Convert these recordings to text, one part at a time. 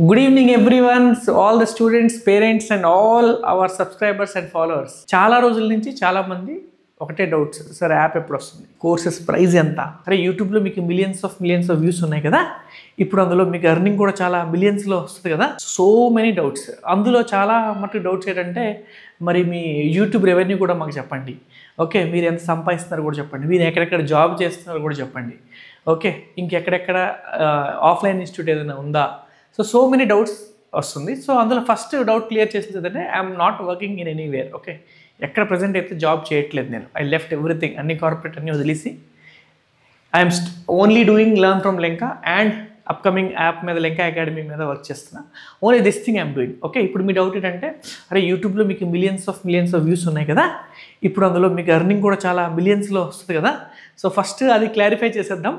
Good evening everyone, so all the students, parents and all our subscribers and followers. చాలా రోజుల నుంచి చాలా మంది ఒకటే డౌట్స్, సార్ యాప్ ఎప్పుడు వస్తుంది, కోర్సెస్ ప్రైస్ ఎంత, అరే యూట్యూబ్లో మీకు మిలియన్స్ ఆఫ్ వ్యూస్ ఉన్నాయి కదా, ఇప్పుడు అందులో మీకు ఎర్నింగ్ కూడా చాలా మిలియన్స్లో వస్తుంది కదా. So many doubts. అందులో చాలా మటుకు డౌట్స్ ఏంటంటే, మరి మీ యూట్యూబ్ రెవెన్యూ కూడా మాకు చెప్పండి, ఓకే, మీరు ఎంత సంపాదిస్తున్నారో కూడా చెప్పండి, మీరు ఎక్కడెక్కడ జాబ్ చేస్తున్నారో కూడా చెప్పండి, ఓకే, ఇంకెక్కడెక్కడ ఆఫ్లైన్ ఇన్స్టిట్యూట్ ఏదైనా ఉందా. సో మెనీ డౌట్స్ వస్తుంది. సో అందులో ఫస్ట్ డౌట్ క్లియర్ చేసేది ఏంటంటే, I'm not working in anywhere. Okay, ఎక్కడ ప్రజెంట్ అయితే జాబ్ చేయట్లేదు నేను. ఐ లెఫ్ట్ ఎవ్రీథింగ్, అన్ని కార్పొరేట్ అన్నీ వదిలేసి I'm only doing learn from Lenka and upcoming app మీద, లెంకా అకాడమీ మీద వర్క్ చేస్తున్నా. Only this thing I'm doing. Okay, ఇప్పుడు మీ డౌట్ ఏంటంటే, అరే యూట్యూబ్లో మీకు మిలియన్స్ ఆఫ్ వ్యూస్ ఉన్నాయి కదా, ఇప్పుడు అందులో మీకు ఎర్నింగ్ కూడా చాలా మిలియన్స్లో వస్తుంది కదా. సో ఫస్ట్ అది క్లారిఫై చేసేద్దాం,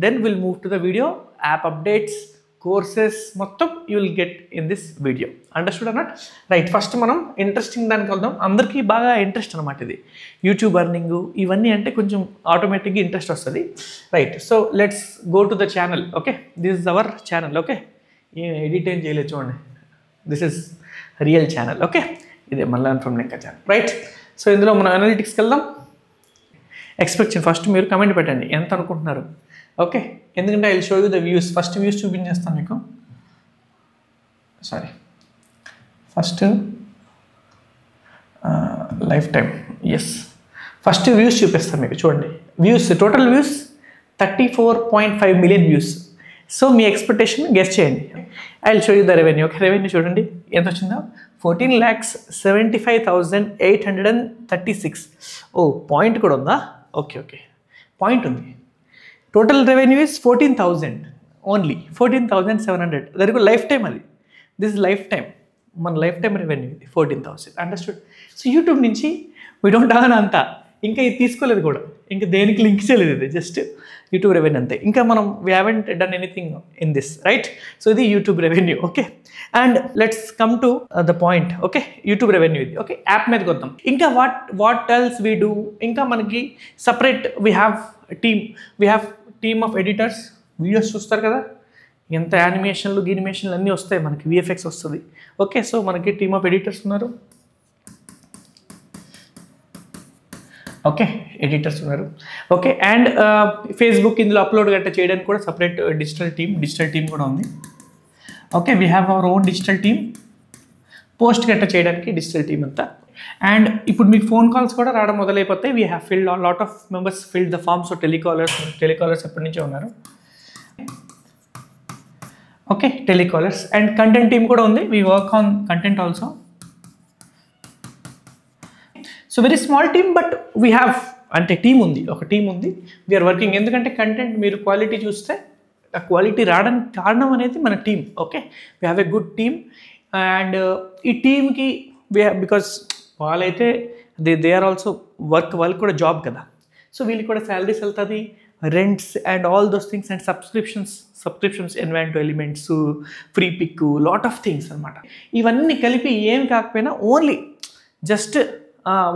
then will move to the video. App updates, courses మొత్తం you will get in this video. Understood అన్నమాట? రైట్, ఫస్ట్ మనం ఇంట్రెస్టింగ్ దానికి వెళ్దాం. అందరికీ బాగా ఇంట్రెస్ట్ అనమాట ఇది, యూట్యూబ్ ఎర్నింగ్ ఇవన్నీ అంటే కొంచెం ఆటోమేటిక్గా ఇంట్రెస్ట్ వస్తుంది. Right, so let's go to the channel. Okay, this is our channel. Okay, edit ఏం చేయలేదు చూడండి, this is real channel. Okay, ఇదే మళ్ళీ ఫ్రమ్ లెంకా ఛానల్. రైట్, సో ఇందులో మనం అనలిటిక్స్కి వెళ్దాం. ఎక్స్పెక్టేషన్ ఫస్ట్ మీరు కమెంట్ పెట్టండి ఎంత అనుకుంటున్నారు. ఓకే, ఎందుకంటే I will show you the views. First views చూపించేస్తాను మీకు. Sorry, first life time. Yes, first views చూపిస్తాను మీకు. చూడండి, views, total views 34.5 million views. So మీ ఎక్స్పెక్టేషన్ గెస్ చేయండి. I will show you the revenue. Okay, revenue చూడండి ఎంత వచ్చిందో, 14,75,836. ఓ, పాయింట్ కూడా ఉందా? ఓకే, పాయింట్ ఉంది. Total revenue is 14,000 only, 14,700. దానికి లైఫ్ టైం అది. దిస్ ఇస్ లైఫ్ టైం, మన లైఫ్ టైం రెవెన్యూ ఇది 14,000. అండర్స్టూడ్? సో యూట్యూబ్ నుంచి వీ డోంట్ హ్యావ్ అంతా, ఇంకా ఇది తీసుకోలేదు కూడా, ఇంకా దేనికి లింక్ చేయలేదు, ఇది జస్ట్ యూట్యూబ్ రెవెన్యూ అంతే. ఇంకా మనం we haven't done anything in this. Right, so ఇది YouTube revenue. Okay, and let's come to the point. Okay, YouTube revenue ఇది. ఓకే, యాప్ మీదకి వద్దాం. ఇంకా వాట్ ఎల్స్ వీ డూ. ఇంకా మనకి separate we have team of editors. Videos చూస్తారు కదా, ఎంత యానిమేషన్లు గినిమేషన్లు అన్నీ వస్తాయి మనకి, విఎఫ్ఎక్స్ వస్తుంది. ఓకే, సో మనకి టీమ్ ఆఫ్ ఎడిటర్స్ ఉన్నారు. ఓకే, ఎడిటర్స్ ఉన్నారు. ఓకే, అండ్ ఫేస్బుక్ ఇందులో అప్లోడ్ గట్ట చేయడానికి కూడా సపరేట్ డిజిటల్ టీమ్ కూడా ఉంది. Okay, we have our own digital team. Post గట్ట చేయడానికి డిజిటల్ టీమ్ అంతా. అండ్ ఇప్పుడు మీకు ఫోన్ కాల్స్ కూడా రావడం మొదలైపోతాయి. We have filled lot of members filled the forms. Telecallers ఎప్పటి నుంచో ఉన్నారు. Okay, telecallers and content team కూడా ఉంది. We work on content also. So very small team, but we have, అంటే టీమ్ ఉంది, ఒక టీమ్ ఉంది. We are working. ఎందుకంటే కంటెంట్ మీరు క్వాలిటీ చూస్తే, ఆ క్వాలిటీ రావడానికి కారణం అనేది మన team. Okay, we have a good team. And ఈ టీమ్కి బికాస్ వాళ్ళైతే దే ఆర్ ఆల్సో వాళ్ళకి కూడా జాబ్ కదా. సో వీళ్ళకి కూడా శాలరీస్ వెళ్తుంది, rents and all those things, and subscriptions Envato elements, Freepik, lot of things అనమాట. ఇవన్నీ కలిపి ఏం కాకపోయినా only just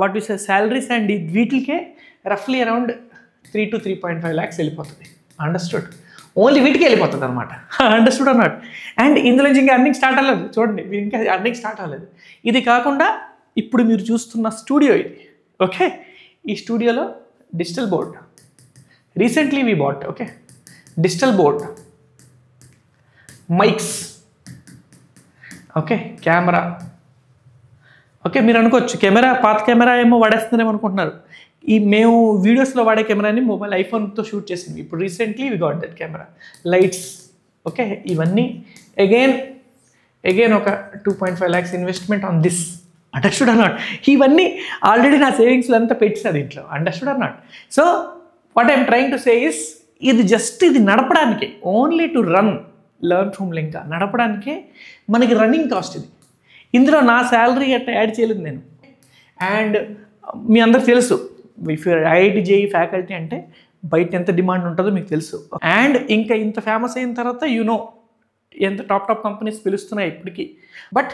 what we say salaries and వీటికే రఫ్లీ అరౌండ్ 3 to 3.5 lakhs వెళ్ళిపోతుంది. అండర్స్టూడ్? ఓన్లీ వీటికి వెళ్ళిపోతుంది అనమాట. అండర్స్టూడ్ అన్నమాట. అండ్ ఇందులో నుంచి ఇంకా అర్నింగ్ స్టార్ట్ అవ్వలేదు. చూడండి, ఇంకా అర్నింగ్ స్టార్ట్ అవ్వలేదు. ఇది కాకుండా ఇప్పుడు మీరు చూస్తున్న స్టూడియో ఇది. ఓకే, ఈ స్టూడియోలో digital board recently we bought. Okay, digital board, mics, okay, camera. Okay, మీరు అనుకోవచ్చు పాత కెమెరా ఏమో వాడేస్తున్నారేమో అనుకుంటున్నారు. మేము వీడియోస్లో వాడే కెమెరాని మొబైల్ ఐఫోన్తో షూట్ చేసింది. ఇప్పుడు recently we got that camera. Lights. Okay, ఇవన్నీ అగైన్ ఒక 2.5 lakhs investment on this. Understood or not? ఇవన్నీ ఆల్రెడీ నా సేవింగ్స్లో అంతా పెట్టింది దీంట్లో. Understood or not? So what I'm trying to say is, ఇది నడపడానికి, ఓన్లీ టు లెర్న్ ఫ్రమ్ లెంకా నడపడానికే మనకి రన్నింగ్ కాస్ట్ ఇది. ఇందులో నా శాలరీ గట్రా యాడ్ చేయలేదు నేను. అండ్ మీ అందరికి తెలుసు, if you're IIT JEE faculty అంటే బయట ఎంత డిమాండ్ ఉంటుందో మీకు తెలుసు. అండ్ ఇంకా ఇంత ఫేమస్ అయిన తర్వాత ఎంత టాప్ కంపెనీస్ పిలుస్తున్నాయి ఇప్పటికీ. But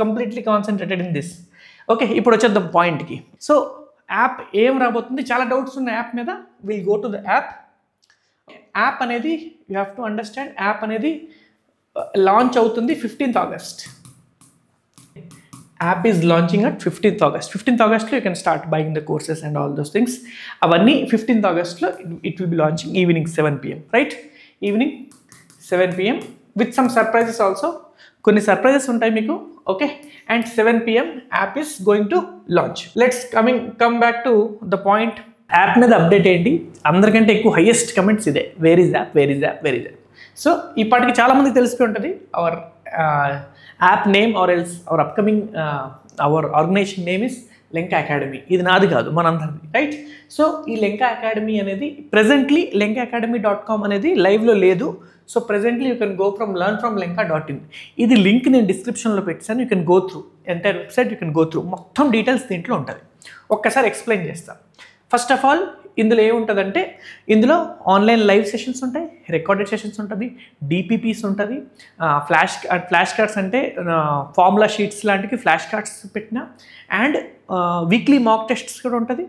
completely concentrated in this. Okay, ఇప్పుడు వచ్చేద్దాం పాయింట్కి. సో యాప్ ఏం రాబోతుంది, చాలా డౌట్స్ ఉన్నాయి యాప్ మీద. Will go to the app. App అనేది you have to understand, app అనేది లాంచ్ అవుతుంది 15th August. App is launching at 15th August. 15th August you can start buying the courses and all those things. Avanni 15th August it will be launching evening 7 PM, right? Evening 7 PM with some surprises also. Konni surprises untayi meeku, okay? And 7 PM app is going to launch. Let's come back to the point. App మీద update ఏంటి, అందరికంటే ఎక్కువ highest comments ఇదే, where is app, where is app, where is app. So ఇప్పటికి చాలామందికి తెలిసిపోయి ఉంటుంది our app name or else our upcoming our organization name is Lenka Academy. ఇది నాది కాదు, మనందరిది, రైట్? సో ఈ లెంకా అకాడమీ అనేది ప్రెజెంట్లీ lenkaacademy.com అనేది లైవ్లో లేదు. So presently you can go from learnfromlenka.in. ఇది లింక్ నేను డిస్క్రిప్షన్లో పెట్టాను. You can go through entire website, you can go through, మొత్తం డీటెయిల్స్ దీంట్లో ఉంటుంది. ఒక్కసారి ఎక్స్ప్లెయిన్ చేస్తాను. ఫస్ట్ ఆఫ్ ఆల్ ఇందులో ఏముంటుందంటే, ఇందులో ఆన్లైన్ లైవ్ సెషన్స్ ఉంటాయి, రికార్డెడ్ సెషన్స్ ఉంటుంది, డిపిపిస్ ఉంటుంది, ఫ్లాష్ కార్డ్స్ అంటే ఫార్ములా షీట్స్ లాంటివి ఫ్లాష్ కార్డ్స్ పెట్టిన, అండ్ వీక్లీ మాక్ టెస్ట్స్ కూడా ఉంటుంది.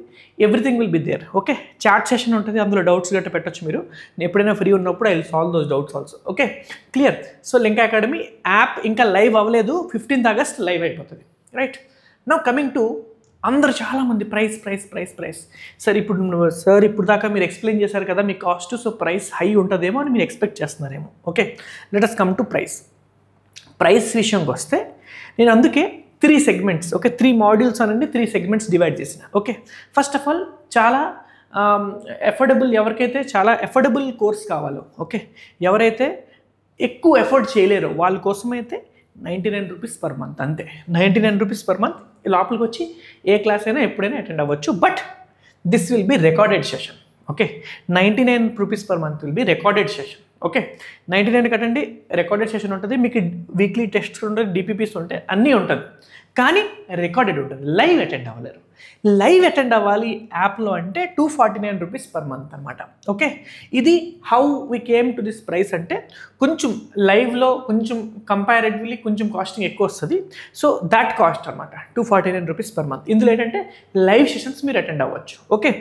Everything will be there, okay? Chat session ఉంటుంది, అందులో డౌట్స్ గట్రా పెట్టచ్చు మీరు. ఎప్పుడైనా ఫ్రీ ఉన్నప్పుడు I will solve those doubts also, okay? Clear. So Lenka Academy app ఇంకా లైవ్ అవ్వలేదు, 15th August లైవ్ అయిపోతుంది, రైట్? నౌ కమింగ్ టు అందరు చాలామంది price price price price sir ఇప్పుడు దాకా మీరు ఎక్స్ప్లెయిన్ చేశారు కదా మీ కాస్ట్, సో ప్రైస్ హై ఉంటుందేమో అని మీరు ఎక్స్పెక్ట్ చేస్తున్నారేమో, okay? Let us come to price విషయంకి వస్తే, నేను అందుకే 3 segments, ఓకే, 3 modules అనండి 3 segments డివైడ్ చేసిన, ఓకే? ఫస్ట్ ఆఫ్ ఆల్ చాలా ఎఫోర్డబుల్, ఎవరికైతే చాలా ఎఫోర్డబుల్ కోర్స్ కావాలో, ఓకే, ఎవరైతే ఎక్కువ ఎఫోర్డ్ చేయలేరో వాళ్ళ కోసమైతే 99 rupees per month, అంతే. 99 rupees per month లోపలికి వచ్చి ఏ క్లాస్ అయినా ఎప్పుడైనా అటెండ్ అవ్వచ్చు. But this will be recorded session, okay? 99 rupees per month will be recorded session, okay? 99 కట్టండి, రికార్డెడ్ సెషన్ ఉంటుంది, మీకు వీక్లీ టెస్ట్స్ ఉంటుంది, డిపిపిస్ ఉంటాయి, అన్నీ ఉంటుంది. కానీ రికార్డెడ్ ఉంటుంది, లైవ్ అటెండ్ అవ్వలేరు. లైవ్ అటెండ్ అవ్వాలి యాప్లో అంటే 249 rupees per month అనమాట, ఓకే? ఇది how we came to this price అంటే, కొంచెం లైవ్లో కొంచెం కంపారేటివ్లీ కొంచెం కాస్టింగ్ ఎక్కువ వస్తుంది. సో దాట్ కాస్ట్ అనమాట 249 rupees per month. ఇందులో ఏంటంటే లైవ్ సెషన్స్ మీరు అటెండ్ అవ్వచ్చు, ఓకే?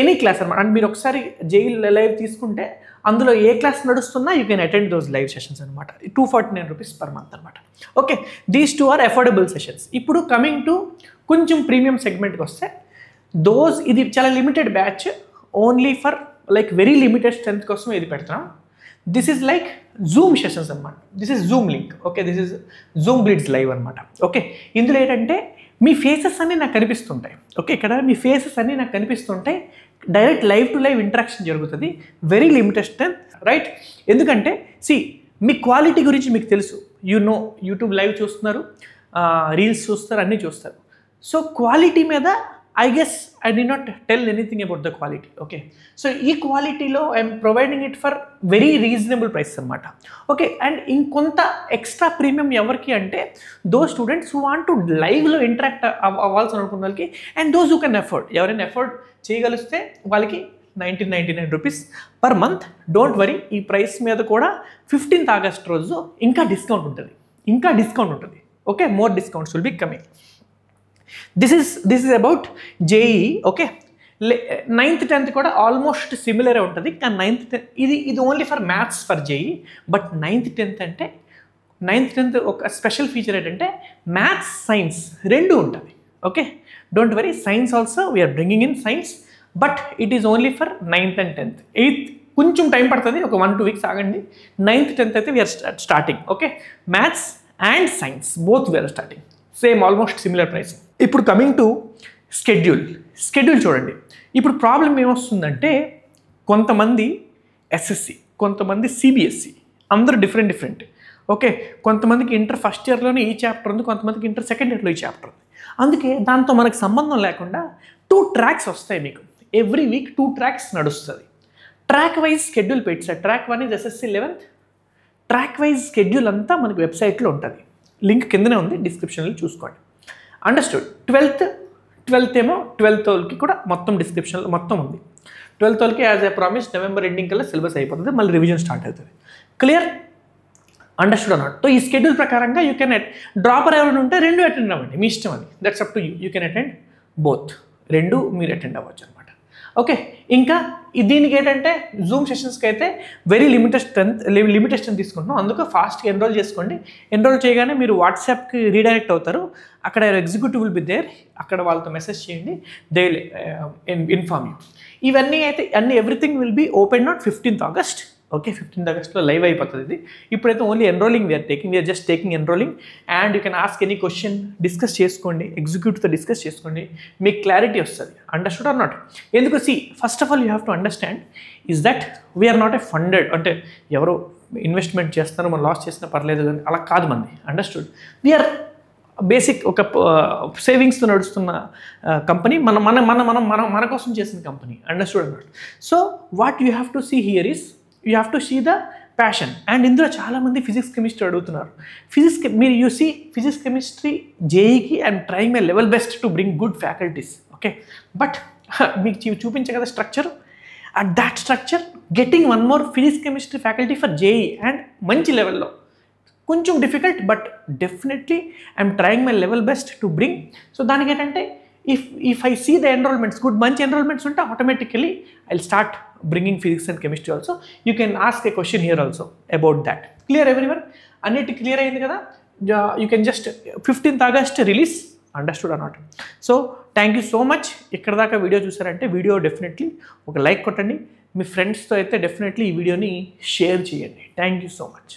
ఎనీ క్లాస్ అనమాట. అంటే మీరు ఒకసారి జేఈ లైవ్ తీసుకుంటే అందులో ఏ క్లాస్ నడుస్తున్నా you can attend those live sessions అనమాట. 249 rupees per month అనమాట, okay? These 2 are affordable sessions. ఇప్పుడు కమింగ్ టు కొంచెం ప్రీమియం సెగ్మెంట్కి వస్తే, ఇది చాలా limited batch, only for like very limited strength కోసం ఇది పెడుతున్నాం. This is like zoom sessions అనమాట. This is Zoom link, okay? This is Zoom blitz live అనమాట, ఓకే? ఇందులో ఏంటంటే మీ ఫేసెస్ అన్నీ నాకు కనిపిస్తుంటాయి, ఓకే? ఇక్కడ మీ ఫేసెస్ అన్నీ నాకు కనిపిస్తుంటాయి, direct live to live interaction జరుగుతుంది, వెరీ లిమిటెడ్ స్ట్రెంత్, రైట్? ఎందుకంటే మీ క్వాలిటీ గురించి మీకు తెలుసు, యూట్యూబ్ లైవ్ చూస్తున్నారు, రీల్స్ చూస్తారు, అన్నీ చూస్తారు. సో క్వాలిటీ మీద I guess I did not tell anything about the quality, okay? So ఈ క్వాలిటీలో I'm providing it for very reasonable price అనమాట, ఓకే? అండ్ ఇంకొంత ఎక్స్ట్రా ప్రీమియం ఎవరికి అంటే, those students who want to లైవ్లో ఇంటరాక్ట్ అవ్వాల్సి అనుకున్న వాళ్ళకి, and those who can afford, ఎవరైనా ఎఫోర్డ్ చేయగలిస్తే వాళ్ళకి 99 rupees per month. Don't worry, ఈ ప్రైస్ మీద కూడా 15th August రోజు ఇంకా డిస్కౌంట్ ఉంటుంది, okay? More discounts will be coming. This is about JEE, okay? 9th 10th కూడా ఆల్మోస్ట్ సిమిలరే ఉంటుంది, కానీ 9th 10th ఇది only for maths for JEE. But 9th 10th అంటే 9th 10th ఒక స్పెషల్ ఫీచర్ ఏంటంటే మ్యాథ్స్ సైన్స్ రెండు ఉంటుంది, okay? Don't worry, science also we're bringing in science, but it is only for 9th and 10th. 8th కొంచెం time పడుతుంది, ఒక 1-2 weeks ఆగండి. 9th 10th అయితే we're starting, okay? Maths and science both we're starting, same almost similar price. ఇప్పుడు coming to schedule చూడండి. ఇప్పుడు problem ఏమొస్తుందంటే, కొంతమంది ఎస్ఎస్సి, కొంతమంది సిబిఎస్సి, అందరూ డిఫరెంట్, ఓకే? కొంతమందికి ఇంటర్ ఫస్ట్ ఇయర్లోనే ఈ చాప్టర్ ఉంది, కొంతమందికి ఇంటర్ సెకండ్ ఇయర్లో ఈ చాప్టర్ ఉంది. అందుకే దాంతో మనకు సంబంధం లేకుండా 2 tracks వస్తాయి మీకు. ఎవ్రీ వీక్ 2 tracks నడుస్తుంది. ట్రాక్ వైజ్ స్కెడ్యూల్ పెట్టారు. Track 1 is SSC 11th. Track wise schedule అంతా మనకి వెబ్సైట్లో ఉంటుంది, లింక్ కిందనే ఉంది, డిస్క్రిప్షన్లో చూసుకోండి. అండర్స్టూడ్. 12th ఏమో 12th వాళ్ళకి కూడా మొత్తం డిస్క్రిప్షన్లో మొత్తం ఉంది. 12th వాళ్ళకి as a promise November ending కల్లా సిలబస్ అయిపోతుంది, మళ్ళీ రివిజన్ స్టార్ట్ అవుతుంది. క్లియర్? అండర్స్టూడ్ అన్నమాట. సో ఈ స్కెడ్యూల్ ప్రకారంగా యూ కెన్ డ్రాపర్ ఎవరైనా ఉంటే 2 అటెండ్ అవ్వండి, మీ ఇష్టం అది. That's up to you. You can attend both, 2 మీరు అటెండ్ అవ్వచ్చు అనమాట. ఓకే, ఇంకా దీనికి ఏంటంటే జూమ్ సెషన్స్కి అయితే వెరీ లిమిటెడ్ స్ట్రెంత్ తీసుకుంటున్నాం. అందుకు ఫాస్ట్గా ఎన్రోల్ చేసుకోండి. ఎన్రోల్ చేయగానే మీరు వాట్సాప్కి రీడైరెక్ట్ అవుతారు. అక్కడ ఎగ్జిక్యూటివ్ విల్ బి దేర్. అక్కడ వాళ్ళతో మెసేజ్ చేయండి, దే విల్ ఇన్ఫార్మ్ యూ. ఇవన్నీ అయితే everything will be open on 15th August. Okay, 15th Augustలో లైవ్ అయిపోతుంది ఇది. ఇప్పుడైతే only enrolling we're just taking enrolling. And you can ask any question, discuss చేసుకోండి, ఎగ్జిక్యూటివ్తో డిస్కస్ చేసుకోండి, మీకు క్లారిటీ వస్తుంది. Understood or not? ఎందుకు first of all you have to understand is that we're not a funded, అంటే ఎవరో investment చేస్తున్నారు, మనం లాస్ చేసినా పర్లేదు కానీ అలా కాదు మంది. అండర్స్టూడ్? వీఆర్ బేసిక్ ఒక సేవింగ్స్తో నడుస్తున్న కంపెనీ, మన కోసం చేసిన కంపెనీ. అండర్స్టూడ్ అన్నమాట. So what you have to see here is you have to see the passion. And ఇందులో చాలామంది ఫిజిక్స్ కెమిస్ట్రీ అడుగుతున్నారు. మీరు యూ సీ ఫిజిక్స్ కెమిస్ట్రీ జేఈకి I'm trying my level best to bring good faculties. Okay, but మీకు చూపించే కదా structure, at that structure getting one more physics chemistry faculty for JEE and మంచి లెవెల్లో కొంచెం difficult, but definitely I'm trying my level best to bring. So దానికి ఏంటంటే if I see the enrollments, good మంచి enrollments ఉంటే automatically I'll start bringing physics and chemistry also. You can ask a question here also about that. Clear everyone? అన్నిటి clear అయింది కదా? You can just 15th August release. Understood అన్నమాట. So thank you so much. ఇక్కడ దాకా video చూసారంటే video definitely ఒక like కొట్టండి. మీ ఫ్రెండ్స్తో అయితే డెఫినెట్లీ ఈ వీడియోని షేర్ చేయండి. Thank you so much.